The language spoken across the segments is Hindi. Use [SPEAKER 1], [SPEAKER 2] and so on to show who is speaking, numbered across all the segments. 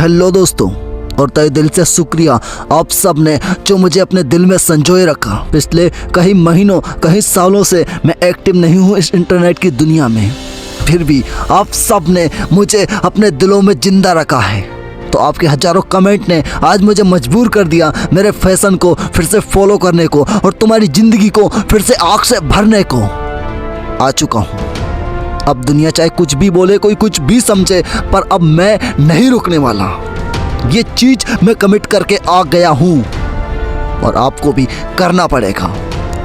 [SPEAKER 1] हेलो दोस्तों, और तहे दिल से शुक्रिया आप सब ने जो मुझे अपने दिल में संजोए रखा। पिछले कई महीनों कई सालों से मैं एक्टिव नहीं हूँ इस इंटरनेट की दुनिया में, फिर भी आप सब ने मुझे अपने दिलों में जिंदा रखा है। तो आपके हजारों कमेंट ने आज मुझे मजबूर कर दिया मेरे फैशन को फिर से फॉलो करने को और तुम्हारी जिंदगी को फिर से आग से भरने को। आ चुका हूँ। अब दुनिया चाहे कुछ भी बोले, कोई कुछ भी समझे, पर अब मैं नहीं रुकने वाला। ये चीज मैं कमिट करके आ गया हूँ और आपको भी करना पड़ेगा।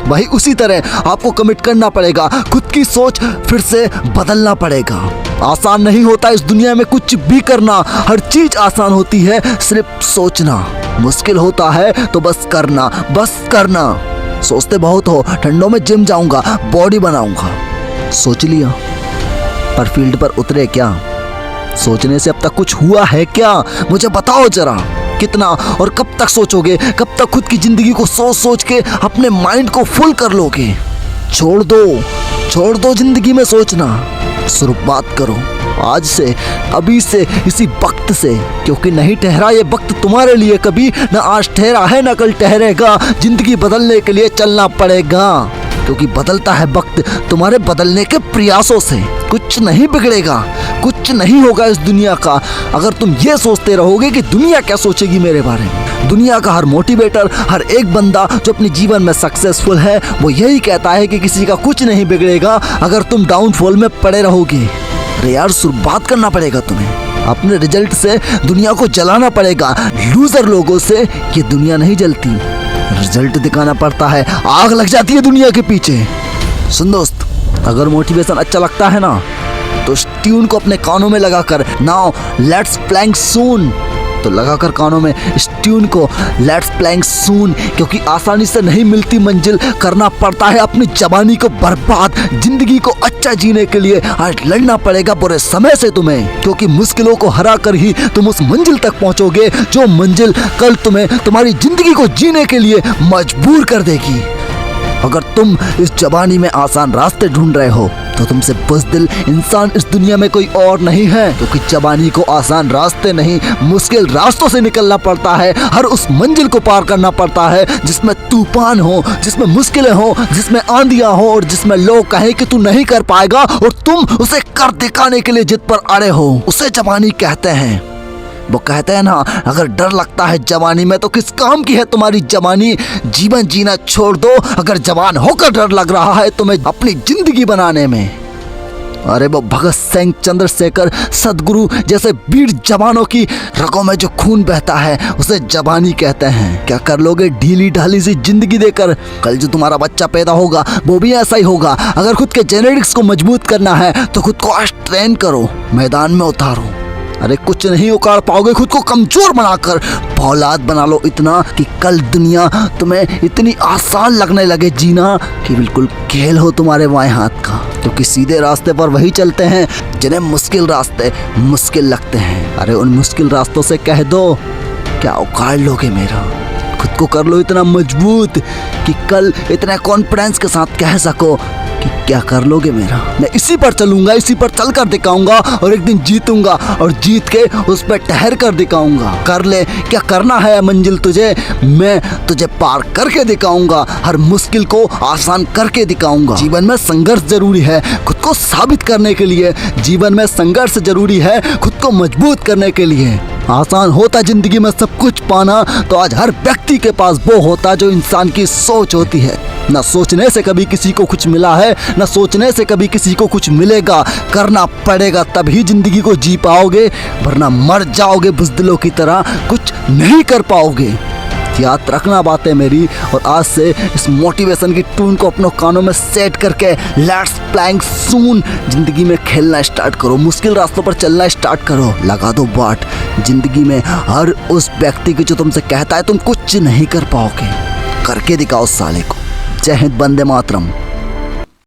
[SPEAKER 1] वही उसी तरह आपको कमिट करना पड़ेगा, खुद की सोच फिर से बदलना पड़ेगा। आसान नहीं होता इस दुनिया में कुछ भी करना, हर चीज आसान होती है सिर्फ सोचना। मुश्किल होता है तो बस करना, बस करना। सोचते बहुत हो, ठंडों में जिम जाऊंगा, बॉडी बनाऊंगा, सोच लिया, पर फील्ड पर उतरे क्या? सोचने से अब तक कुछ हुआ है क्या? मुझे बताओ जरा, कितना और कब तक सोचोगे? कब तक खुद की जिंदगी को सोच सोच के अपने माइंड को फुल कर लोगे? छोड़ दो जिंदगी में सोचना, शुरुआत करो आज से, अभी से, इसी वक्त से, क्योंकि नहीं ठहरा ये वक्त तुम्हारे लिए कभी, न आज ठहरा है न कल ठहरेगा। जिंदगी बदलने के लिए चलना पड़ेगा, क्योंकि बदलता है वक्त तुम्हारे बदलने के प्रयासों से। कुछ नहीं बिगड़ेगा, कुछ नहीं होगा इस दुनिया का अगर तुम ये सोचते रहोगे कि दुनिया क्या सोचेगी मेरे बारे में। दुनिया का हर मोटिवेटर, हर एक बंदा जो अपने जीवन में सक्सेसफुल है, वो यही कहता है कि किसी का कुछ नहीं बिगड़ेगा अगर तुम डाउनफॉल में पड़े रहोगे। अरे यार, शुरुआत करना पड़ेगा तुम्हें। अपने रिजल्ट से दुनिया को जलाना पड़ेगा। लूजर लोगों से ये दुनिया नहीं जलती, रिजल्ट दिखाना पड़ता है, आग लग जाती है दुनिया के पीछे। सुन दोस्त, अगर मोटिवेशन अच्छा लगता है ना, तो इस ट्यून को अपने कानों में लगाकर, नाउ लेट्स प्लैंक सून, तो लगाकर कानों में इस ट्यून को, लेट्स प्लैंक सून, क्योंकि आसानी से नहीं मिलती मंजिल, करना पड़ता है अपनी जवानी को बर्बाद। जिंदगी को अच्छा जीने के लिए आज लड़ना पड़ेगा बुरे समय से तुम्हें, क्योंकि मुश्किलों को हरा कर ही तुम उस मंजिल तक पहुंचोगे जो मंजिल कल तुम्हें तुम्हारी जिंदगी को जीने के लिए मजबूर कर देगी। अगर तुम इस जवानी में आसान रास्ते ढूंढ रहे हो तो तुमसे बुज़दिल इंसान इस दुनिया में कोई और नहीं है, क्योंकि जवानी को आसान रास्ते नहीं, मुश्किल रास्तों से निकलना पड़ता है। हर उस मंजिल को पार करना पड़ता है जिसमें तूफान हो, जिसमें मुश्किलें हो, जिसमें आंधियां हो, और जिसमें लोग कहें कि तू नहीं कर पाएगा और तुम उसे कर दिखाने के लिए जिद पर अड़े हो। उसे जवानी कहते हैं। वो कहते हैं ना, अगर डर लगता है जवानी में तो किस काम की है तुम्हारी जवानी। जीवन जीना छोड़ दो अगर जवान होकर डर लग रहा है तुम्हें अपनी जिंदगी बनाने में। अरे वो भगत सिंह, चंद्रशेखर, सदगुरु जैसे वीर जवानों की रगों में जो खून बहता है उसे जवानी कहते हैं। क्या कर लोगे ढीली ढाली सी जिंदगी देकर? कल जो तुम्हारा बच्चा पैदा होगा वो भी ऐसा ही होगा। अगर खुद के जेनेटिक्स को मजबूत करना है तो खुद को आज ट्रेन करो, मैदान में उतारो। अरे कुछ नहीं उखाड़ पाओगे खुद को कमजोर बनाकर, औलाद बना लो इतना कि कल दुनिया तुम्हें इतनी आसान लगने लगे जीना कि बिल्कुल खेल हो तुम्हारे बाएं हाथ का। क्योंकि सीधे रास्ते पर वही चलते हैं जिन्हें मुश्किल रास्ते मुश्किल लगते हैं। अरे उन मुश्किल रास्तों से कह दो, क्या उखाड़ लोगे मेरा? खुद को कर लो इतना मजबूत कि कल इतने कॉन्फिडेंस के साथ कह सको कि क्या कर लोगे मेरा। मैं इसी पर चलूंगा, इसी पर चल कर दिखाऊंगा और एक दिन जीतूंगा और जीत के उस पर ठहर कर दिखाऊंगा। कर ले, क्या करना है मंजिल तुझे, मैं तुझे पार करके दिखाऊंगा, हर मुश्किल को आसान करके दिखाऊंगा। जीवन में संघर्ष जरूरी है खुद को साबित करने के लिए, जीवन में संघर्ष जरूरी है खुद को मजबूत करने के लिए। आसान होता जिंदगी में सब कुछ पाना तो आज हर व्यक्ति के पास वो होता जो इंसान की सोच होती है। न सोचने से कभी किसी को कुछ मिला है, न सोचने से कभी किसी को कुछ मिलेगा। करना पड़ेगा तभी जिंदगी को जी पाओगे, वरना मर जाओगे बुज़दिलों की तरह, कुछ नहीं कर पाओगे। याद रखना बातें मेरी, और आज से इस मोटिवेशन की ट्यून को अपनों कानों में सेट करके लेट्स प्लैंक सून जिंदगी में खेलना स्टार्ट करो, मुश्किल रास्तों पर चलना स्टार्ट करो। लगा दो बाट जिंदगी में हर उस व्यक्ति की जो तुमसे कहता है तुम कुछ नहीं कर पाओगे, करके दिखाओ साले को। जय हिंद, वंदे मातरम।